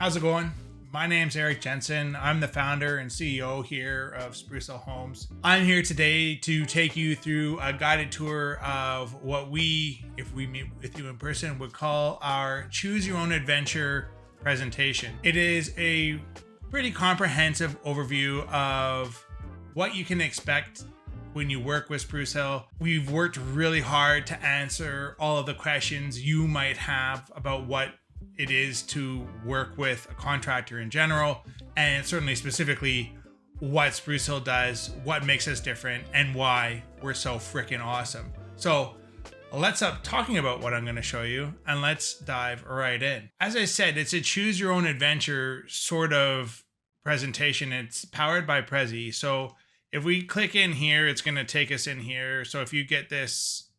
How's it going? My name's Erik Jensen. I'm the founder and CEO here of Sprucehill Homes. I'm here today to take you through a guided tour of what we, if we meet with you in person, would call our Choose Your Own Adventure presentation. It is a pretty comprehensive overview of what you can expect when you work with Sprucehill. We've worked really hard to answer all of the questions you might have about what it is to work with a contractor in general, and certainly specifically what Sprucehill does, what makes us different, and why we're so freaking awesome. So let's stop talking about what I'm going to show you and let's dive right in. As I said, it's a choose your own adventure sort of presentation. It's powered by Prezi. So if we click in here, it's going to take us in here. So if you get this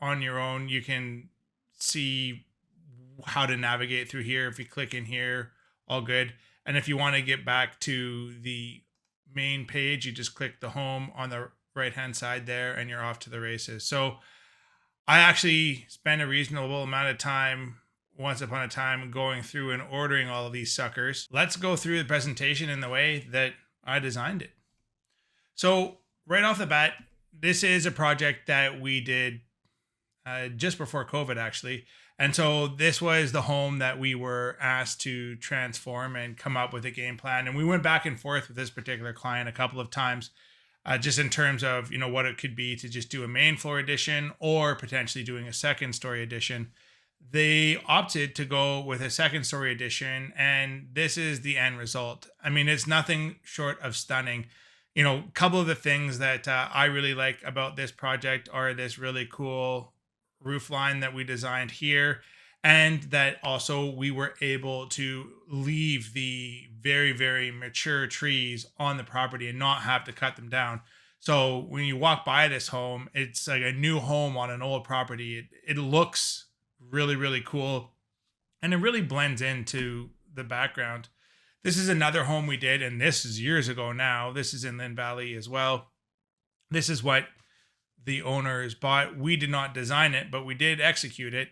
on your own, you can see how to navigate through here. If you click in here, all good. And if you want to get back to the main page, you just click the home on the right hand side there and you're off to the races. So I actually spent a reasonable amount of time once upon a time going through and ordering all of these suckers. Let's go through the presentation in the way that I designed it. So right off the bat, this is a project that we did just before COVID actually. And so this was the home that we were asked to transform and come up with a game plan. And we went back and forth with this particular client a couple of times, just in terms of, what it could be to just do a main floor addition or potentially doing a second story addition. They opted to go with a second story addition, and this is the end result. I mean, it's nothing short of stunning. A couple of the things that I really like about this project are this really cool roof line that we designed here, and that also we were able to leave the very, very mature trees on the property and not have to cut them down. So when you walk by this home, it's like a new home on an old property. It looks really, really cool, and it really blends into the background. This is another home we did, and this is years ago now. This is in Lynn Valley as well. This is what the owners bought. We did not design it, but we did execute it.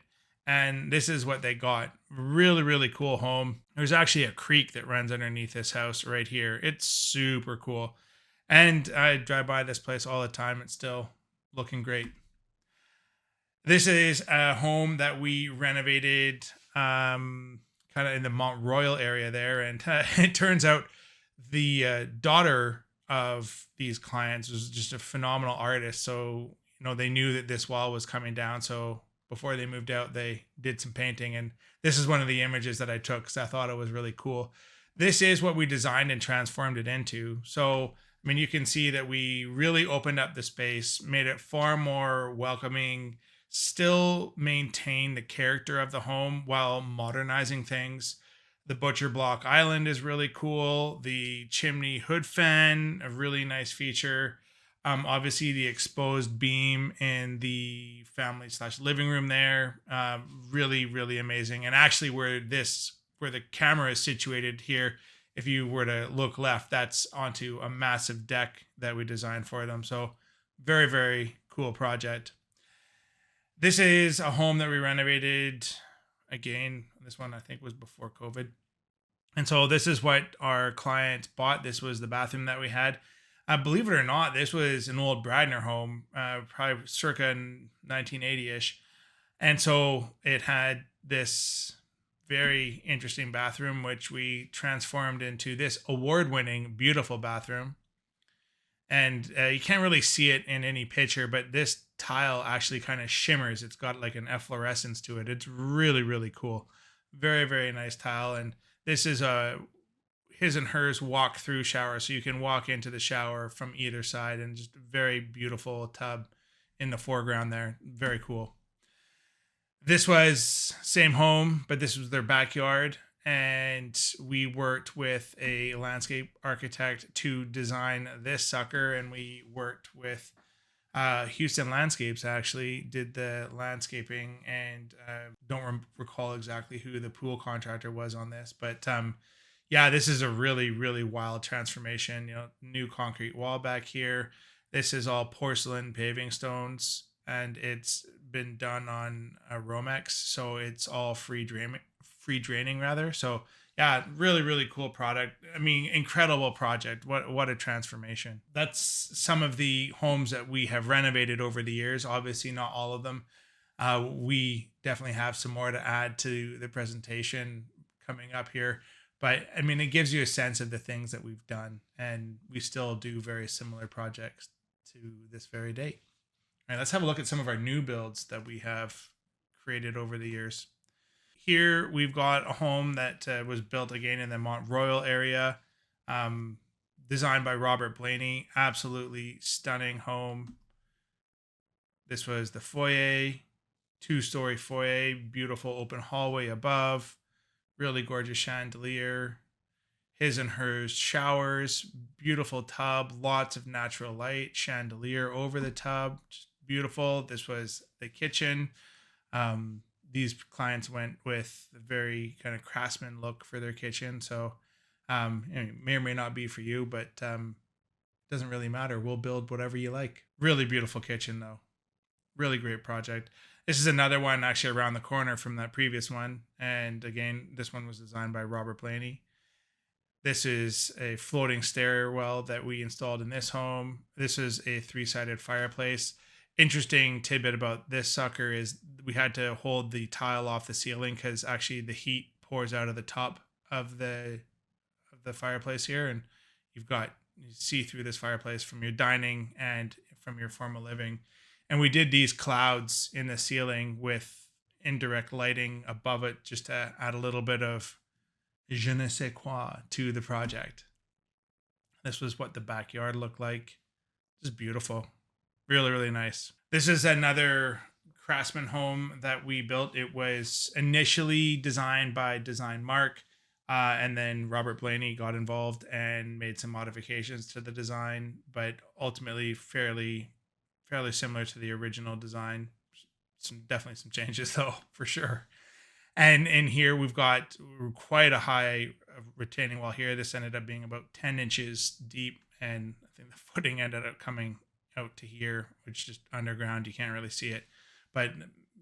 And this is what they got. Really, really cool home. There's actually a creek that runs underneath this house right here. It's super cool. And I drive by this place all the time. It's still looking great. This is a home that we renovated kind of in the Mount Royal area there. And it turns out the daughter of these clients was just a phenomenal artist. So, they knew that this wall was coming down. So before they moved out, they did some painting. And this is one of the images that I took because I thought it was really cool. This is what we designed and transformed it into. So, you can see that we really opened up the space, made it far more welcoming, still maintain the character of the home while modernizing things. The butcher block island is really cool. The chimney hood fan, a really nice feature. Obviously the exposed beam in the family/living room there, really, really amazing. And actually where the camera is situated here, if you were to look left, that's onto a massive deck that we designed for them. So very, very cool project. This is a home that we renovated. Again, this one I think was before COVID. And so this is what our client bought. This was the bathroom that we had. Believe it or not, this was an old Bradner home, probably circa 1980-ish. And so it had this very interesting bathroom, which we transformed into this award-winning, beautiful bathroom. And you can't really see it in any picture, but this tile actually kind of shimmers. It's got like an efflorescence to it. It's really, really cool. Very, very nice tile. And this is a his and hers walk through shower. So you can walk into the shower from either side, and just a very beautiful tub in the foreground there. Very cool. This was same home, but this was their backyard. And we worked with a landscape architect to design this sucker. And we worked with Houston Landscapes, actually did the landscaping, and don't recall exactly who the pool contractor was on this. But yeah, this is a really, really wild transformation. New concrete wall back here. This is all porcelain paving stones, and it's been done on a Romex. So it's all free free draining rather. So yeah, really, really cool product. I mean, incredible project. What a transformation. That's some of the homes that we have renovated over the years. Obviously, not all of them. We definitely have some more to add to the presentation coming up here. But I mean, it gives you a sense of the things that we've done, and we still do very similar projects to this very date. All right, let's have a look at some of our new builds that we have created over the years. Here we've got a home that was built again in the Mont Royal area, um, designed by Robert Blaney. Absolutely stunning home. This was the foyer, 2-story foyer, beautiful open hallway above, really gorgeous chandelier, his and hers showers, beautiful tub, lots of natural light, chandelier over the tub, just beautiful. This was the kitchen. These clients went with a very kind of craftsman look for their kitchen. So it may or may not be for you, but doesn't really matter. We'll build whatever you like. Really beautiful kitchen though. Really great project. This is another one actually around the corner from that previous one. And again, this one was designed by Robert Blaney. This is a floating stairwell that we installed in this home. This is a 3-sided fireplace. Interesting tidbit about this sucker is we had to hold the tile off the ceiling because actually the heat pours out of the top of the fireplace here, and you see through this fireplace from your dining and from your formal living. And we did these clouds in the ceiling with indirect lighting above it just to add a little bit of je ne sais quoi to the project. This was what the backyard looked like. Just beautiful. Really, really nice. This is another craftsman home that we built. It was initially designed by Design Mark, and then Robert Blaney got involved and made some modifications to the design, but ultimately fairly similar to the original design. Definitely some changes though, for sure. And in here we've got quite a high retaining wall here. This ended up being about 10 inches deep, and I think the footing ended up coming out to here, which is just underground. You can't really see it, but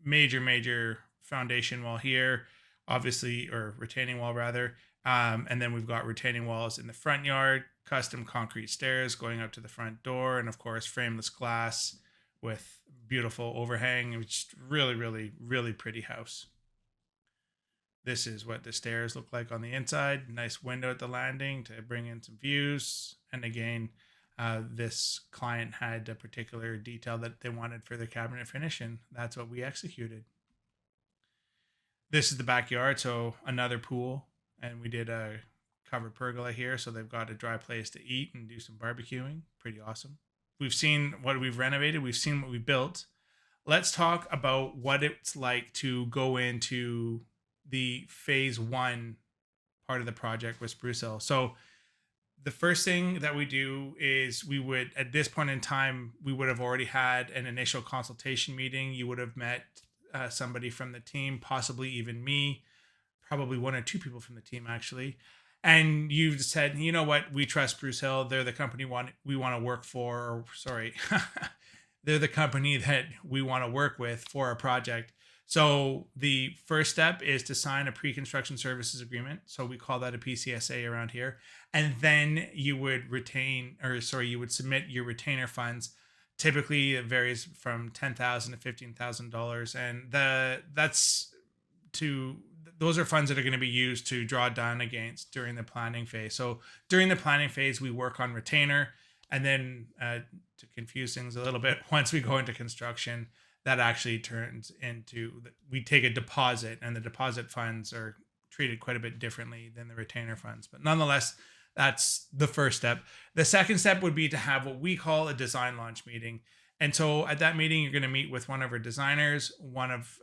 major foundation wall here, obviously, or retaining wall rather. And then we've got retaining walls in the front yard, custom concrete stairs going up to the front door, and of course frameless glass with beautiful overhang. It's really pretty house. This is what the stairs look like on the inside. Nice window at the landing to bring in some views. And again, this client had a particular detail that they wanted for their cabinet finish, and that's what we executed. This is the backyard, so another pool, and we did a covered pergola here, so they've got a dry place to eat and do some barbecuing. Pretty awesome. We've seen what we've renovated. We've seen what we built. Let's talk about what it's like to go into the phase 1 part of the project with Sprucehill. So the first thing that we do is we would, at this point in time, we would have already had an initial consultation meeting. You would have met somebody from the team, possibly even me, probably 1 or 2 people from the team actually. And you've said, you know what, we trust Sprucehill. They're the company we want to work for, or sorry, they're the company that we want to work with for a project. So the first step is to sign a pre-construction services agreement. So we call that a PCSA around here. And then you would you would submit your retainer funds. Typically it varies from $10,000 to $15,000. And those are funds that are going to be used to draw down against during the planning phase. So during the planning phase, we work on retainer. And then to confuse things a little bit, once we go into construction, that actually turns into, we take a deposit, and the deposit funds are treated quite a bit differently than the retainer funds. But nonetheless, that's the first step. The second step would be to have what we call a design launch meeting. And so at that meeting, you're going to meet with one of our designers, one of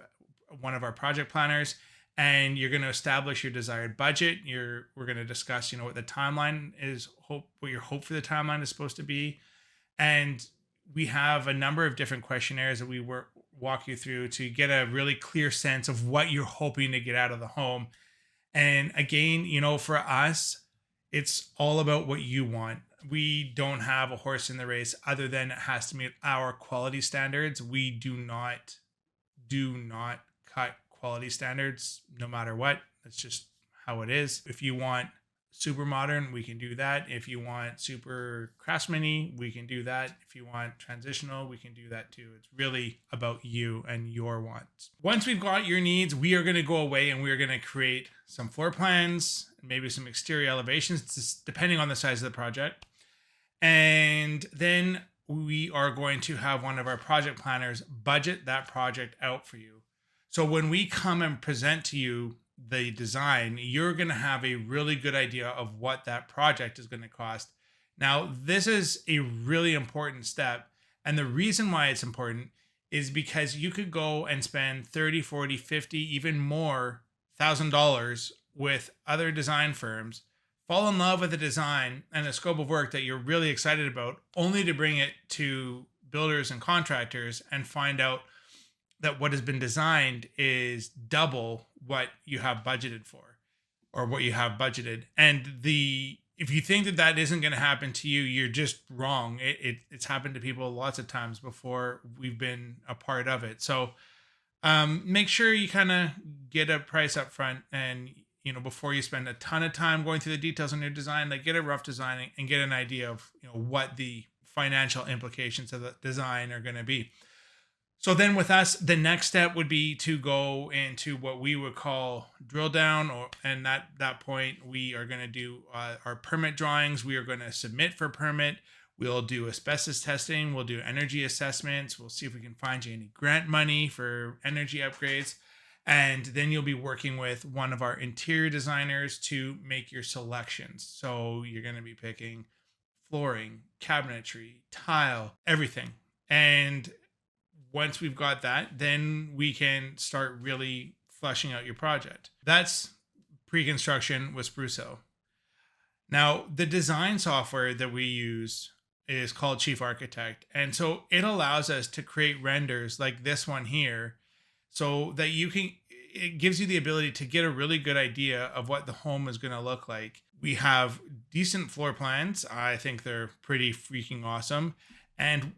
our project planners, and you're going to establish your desired budget. We're going to discuss, what the timeline is, what your hope for the timeline is supposed to be. And we have a number of different questionnaires that we walk you through to get a really clear sense of what you're hoping to get out of the home. And again, for us, it's all about what you want. We don't have a horse in the race other than it has to meet our quality standards. We do not cut quality standards no matter what. That's just how it is. If you want super modern, we can do that. If you want super craftsman-y, we can do that. If you want transitional, we can do that too. It's really about you and your wants. Once we've got your needs, we are going to go away and we're going to create some floor plans, maybe some exterior elevations, just depending on the size of the project. And then we are going to have one of our project planners budget that project out for you. So when we come and present to you the design, you're going to have a really good idea of what that project is going to cost. Now, this is a really important step. And the reason why it's important is because you could go and spend 30, 40, 50, even more $1,000 with other design firms, fall in love with a design and a scope of work that you're really excited about, only to bring it to builders and contractors and find out that what has been designed is double what you have budgeted for, or what you have budgeted. And if you think that that isn't going to happen to you, you're just wrong. It's happened to people lots of times before we've been a part of it. So make sure you kind of get a price up front, and before you spend a ton of time going through the details on your design, like get a rough design and get an idea of what the financial implications of the design are going to be. So then with us, the next step would be to go into what we would call drill down, and at that point, we are going to do our permit drawings. We are going to submit for permit. We'll do asbestos testing. We'll do energy assessments. We'll see if we can find you any grant money for energy upgrades. And then you'll be working with one of our interior designers to make your selections. So you're going to be picking flooring, cabinetry, tile, everything. And once we've got that, then we can start really fleshing out your project. That's pre-construction with Sprucehill. Now, the design software that we use is called Chief Architect. And so it allows us to create renders like this one here, so that it gives you the ability to get a really good idea of what the home is going to look like. We have decent floor plans. I think they're pretty freaking awesome. And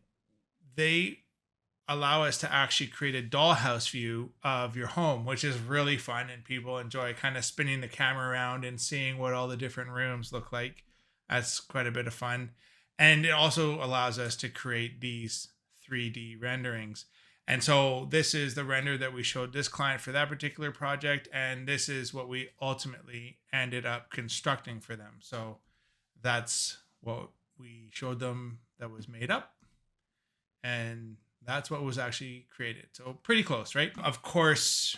they allow us to actually create a dollhouse view of your home, which is really fun, and people enjoy kind of spinning the camera around and seeing what all the different rooms look like. That's quite a bit of fun. And it also allows us to create these 3D renderings. And so this is the render that we showed this client for that particular project, and this is what we ultimately ended up constructing for them. So that's what we showed them that was made up, and that's what was actually created. So pretty close, right? Of course,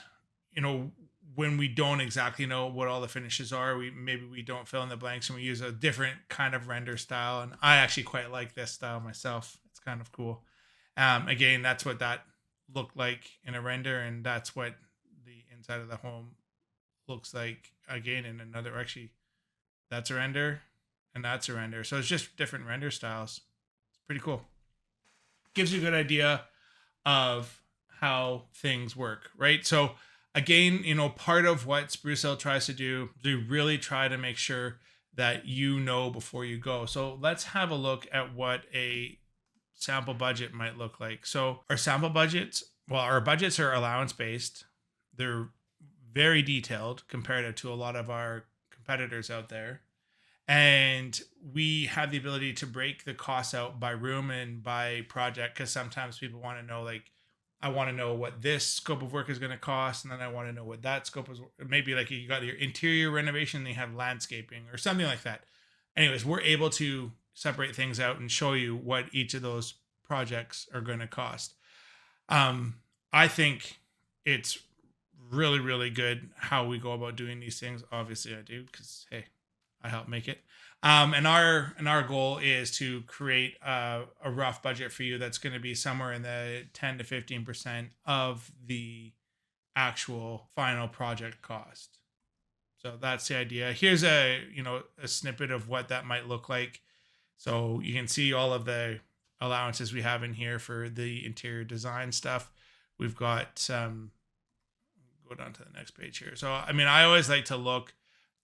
when we don't exactly know what all the finishes are, we don't fill in the blanks, and we use a different kind of render style. And I actually quite like this style myself. It's kind of cool. Again, that's what that looked like in a render, and that's what the inside of the home looks like again in another. Actually, that's a render and that's a render. So it's just different render styles. It's pretty cool. Gives you a good idea of how things work, right? So again, part of what Sprucehill tries to do, they really try to make sure that before you go. So let's have a look at what a sample budget might look like. So our budgets are allowance based. They're very detailed compared to a lot of our competitors out there. And we have the ability to break the costs out by room and by project, because sometimes people want to know, I want to know what this scope of work is going to cost, and then I want to know what that scope is. Maybe like you got your interior renovation, and you have landscaping or something like that. Anyways, we're able to separate things out and show you what each of those projects are going to cost. I think it's really, really good how we go about doing these things. Obviously I do, because hey, I help make it. And our goal is to create a rough budget for you that's going to be somewhere in the 10 to 15% of the actual final project cost. So that's the idea. Here's a snippet of what that might look like. So you can see all of the allowances we have in here for the interior design stuff. We've got go down to the next page here. So I always like to look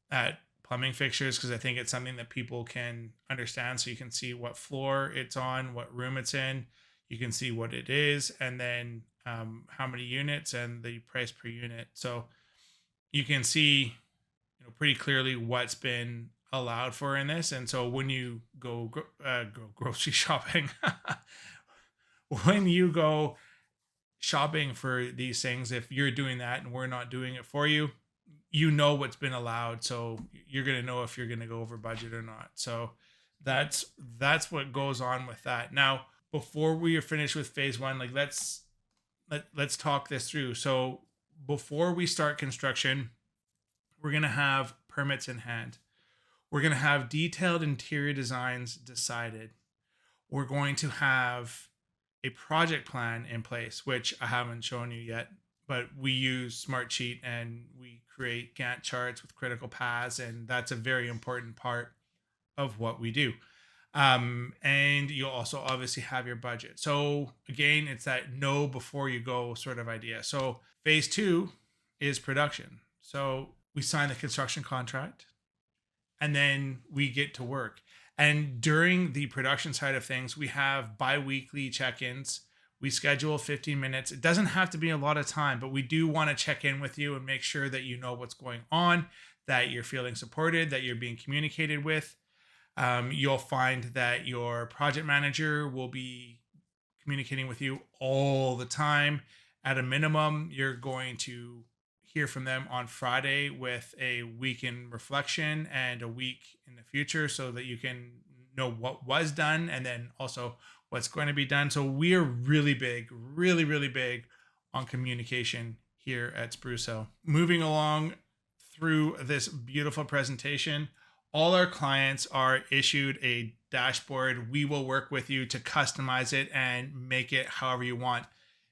at plumbing fixtures, because I think it's something that people can understand. So you can see what floor it's on, what room it's in, you can see what it is, and then how many units and the price per unit. So you can see, pretty clearly what's been allowed for in this. And so when you go grocery shopping, when you go shopping for these things, if you're doing that and we're not doing it for you, you know what's been allowed, so you're going to know if you're going to go over budget or not. So that's what goes on with that. Now, before we are finished with phase one, like let's talk this through. So before we start construction, we're going to have permits in hand. We're going to have detailed interior designs decided. We're going to have a project plan in place, which I haven't shown you yet, but we use Smartsheet and we create Gantt charts with critical paths, and that's a very important part of what we do. And you'll also obviously have your budget. So again, it's that know before you go sort of idea. So phase two is production. So we sign the construction contract and then we get to work. And during the production side of things, we have bi-weekly check-ins. We schedule 15 minutes. It doesn't have to be a lot of time, but we do want to check in with you and make sure that you know what's going on, that you're feeling supported, that you're being communicated with. You'll find that your project manager will be communicating with you all the time. At a minimum, you're going to hear from them on Friday with a week in reflection and a week in the future so that you can know what was done and then also what's going to be done. So we are really big, really big on communication here at Sprucehill. Moving along through this beautiful presentation, all our clients are issued a dashboard. We will work with you to customize it and make it however you want.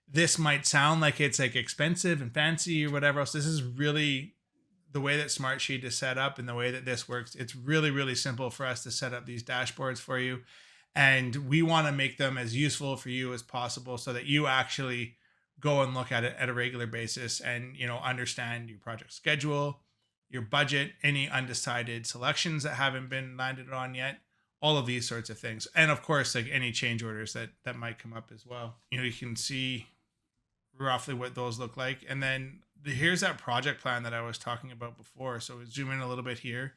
This might sound like it's like expensive and fancy or whatever else. This is really the way that Smartsheet is set up and the way that this works. It's really simple for us to set up these dashboards for you. And we want to make them as useful for you as possible so that you actually go and look at it at a regular basis and, understand your project schedule, your budget, any undecided selections that haven't been landed on yet, all of these sorts of things. And of course, like any change orders that might come up as well. You can see roughly what those look like. And then here's that project plan that I was talking about before. So we zoom in a little bit here.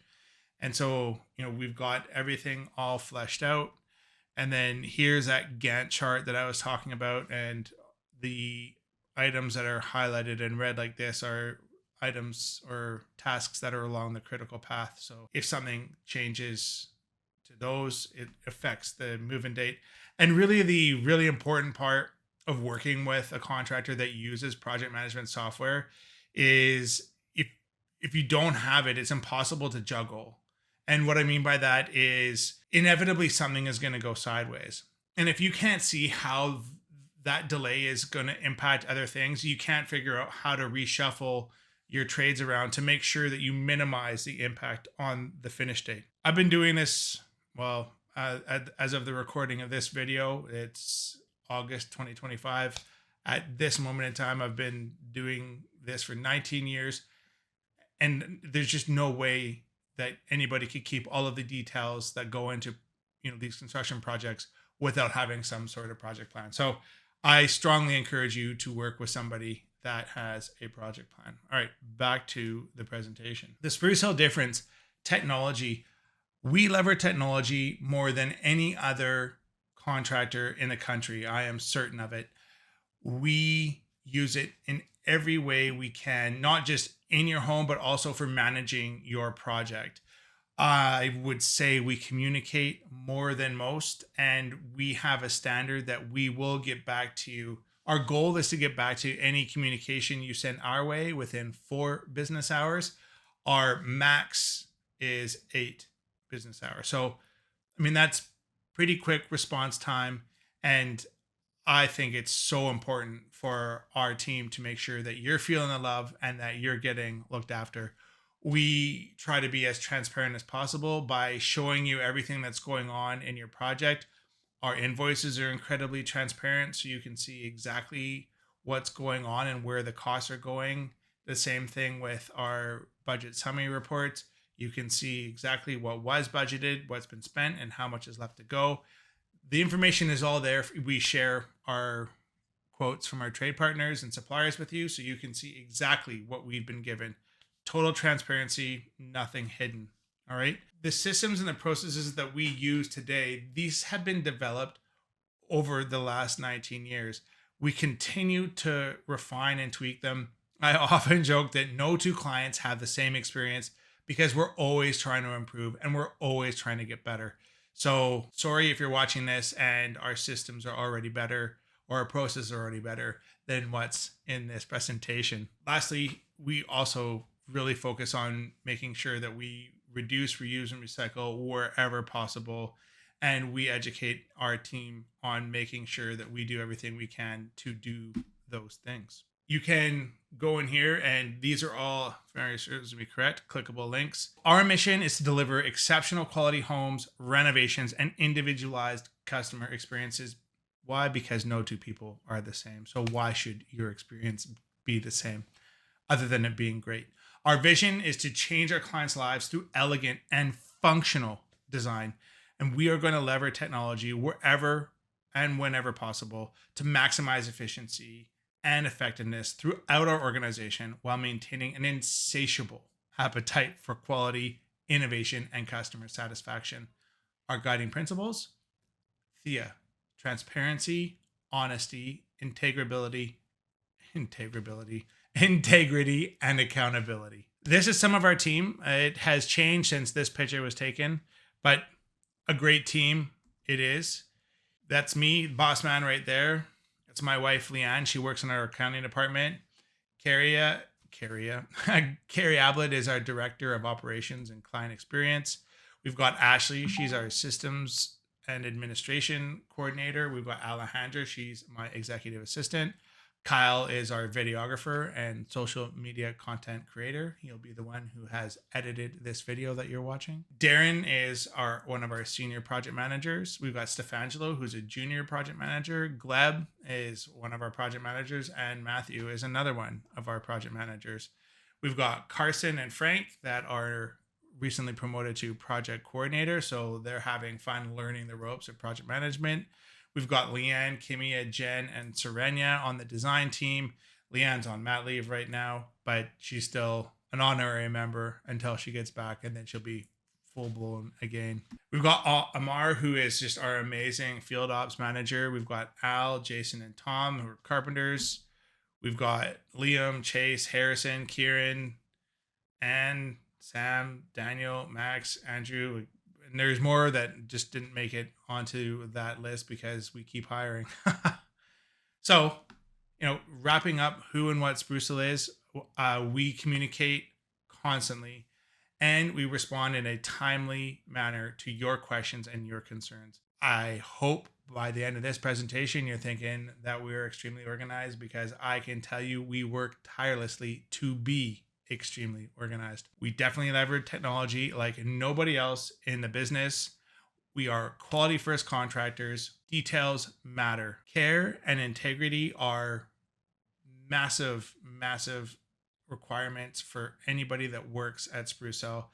And so, we've got everything all fleshed out. And then here's that Gantt chart that I was talking about. And the items that are highlighted in red like this are items or tasks that are along the critical path. So if something changes to those, it affects the move-in date. And really the really important part of working with a contractor that uses project management software is if you don't have it, it's impossible to juggle. And what I mean by that is inevitably something is going to go sideways. And if you can't see how that delay is going to impact other things, you can't figure out how to reshuffle your trades around to make sure that you minimize the impact on the finish date. I've been doing this, as of the recording of this video, it's August 2025. At this moment in time, I've been doing this for 19 years. And there's just no way that anybody could keep all of the details that go into, these construction projects without having some sort of project plan. So I strongly encourage you to work with somebody that has a project plan. All right, back to the presentation. The Sprucehill difference, technology. We leverage technology more than any other contractor in the country. I am certain of it. We use it in every way we can, not just in your home, but also for managing your project. I would say we communicate more than most, and we have a standard that we will get back to you. Our goal is to get back to any communication you send our way within 4 business hours. Our max is 8 business hours. So, that's pretty quick response time. And I think it's so important for our team to make sure that you're feeling the love and that you're getting looked after. We try to be as transparent as possible by showing you everything that's going on in your project. Our invoices are incredibly transparent, so you can see exactly what's going on and where the costs are going. The same thing with our budget summary reports. You can see exactly what was budgeted, what's been spent, and how much is left to go. The information is all there. We share our quotes from our trade partners and suppliers with you, so you can see exactly what we've been given. Total transparency, nothing hidden. All right. The systems and the processes that we use today, these have been developed over the last 19 years. We continue to refine and tweak them. I often joke that no two clients have the same experience because we're always trying to improve and we're always trying to get better. So sorry if you're watching this and our systems are already better or our processes are already better than what's in this presentation. Lastly, we also really focus on making sure that we reduce, reuse, and recycle wherever possible. And we educate our team on making sure that we do everything we can to do those things. You can go in here, and these are all, very sure to be correct, clickable links. Our mission is to deliver exceptional quality homes, renovations, and individualized customer experiences. Why? Because no two people are the same. So why should your experience be the same other than it being great? Our vision is to change our clients' lives through elegant and functional design. And we are going to leverage technology wherever and whenever possible to maximize efficiency and effectiveness throughout our organization while maintaining an insatiable appetite for quality, innovation, and customer satisfaction. Our guiding principles: THEA, transparency, honesty, integrity, and accountability. This is some of our team. It has changed since this picture was taken, but a great team it is. That's me, boss man right there. That's my wife, Leanne. She works in our accounting department. Carrie Ablett is our director of operations and client experience. We've got Ashley. She's our systems and administration coordinator. We've got Alejandra. She's my executive assistant. Kyle is our videographer and social media content creator. He'll be the one who has edited this video that you're watching. Darren is one of our senior project managers. We've got Stefangelo, who's a junior project manager. Gleb is one of our project managers, and Matthew is another one of our project managers. We've got Carson and Frank that are recently promoted to project coordinator, so they're having fun learning the ropes of project management. We've got Leanne, Kimia, Jen, and Serenia on the design team. Leanne's on mat leave right now, but she's still an honorary member until she gets back, and then she'll be full blown again. We've got Amar, who is just our amazing field ops manager. We've got Al, Jason, and Tom, who are carpenters. We've got Liam, Chase, Harrison, Kieran, Anne, Sam, Daniel, Max, Andrew. And there's more that just didn't make it onto that list because we keep hiring. So, wrapping up who and what Sprucehill is, we communicate constantly and we respond in a timely manner to your questions and your concerns. I hope by the end of this presentation, you're thinking that we're extremely organized, because I can tell you we work tirelessly to be extremely organized. We definitely leverage technology like nobody else in the business. We are quality first contractors. Details matter. Care and integrity are massive requirements for anybody that works at Sprucehill.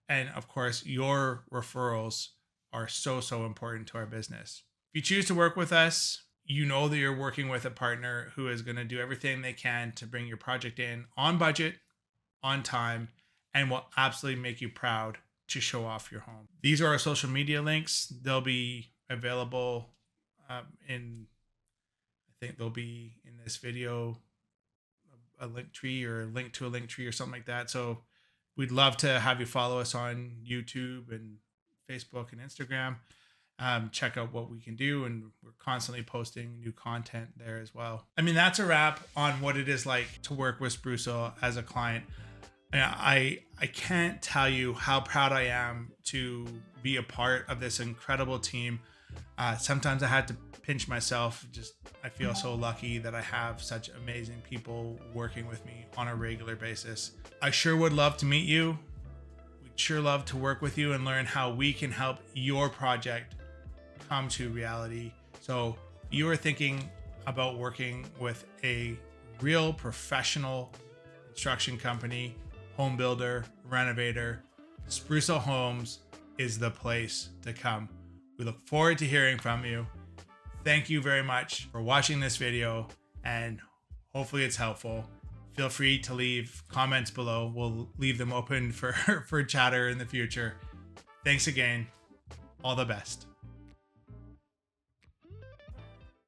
And of course, your referrals are so important to our business. If you choose to work with us, you know that you're working with a partner who is going to do everything they can to bring your project in on budget, on time, and will absolutely make you proud to show off your home. These are our social media links. They'll be available I think they'll be in this video, a link tree or a link to a link tree or something like that. So we'd love to have you follow us on YouTube and Facebook and Instagram. Check out what we can do, and we're constantly posting new content there as well. I mean, that's a wrap on what it is like to work with Sprucehill as a client. I can't tell you how proud I am to be a part of this incredible team. Sometimes I had to pinch myself. I feel so lucky that I have such amazing people working with me on a regular basis. I sure would love to meet you. We'd sure love to work with you and learn how we can help your project come to reality. So you are thinking about working with a real professional construction company, home builder, renovator, Sprucehill Homes is the place to come. We look forward to hearing from you. Thank you very much for watching this video, and hopefully it's helpful. feel free to leave comments below. We'll leave them open for chatter in the future. Thanks again. All the best.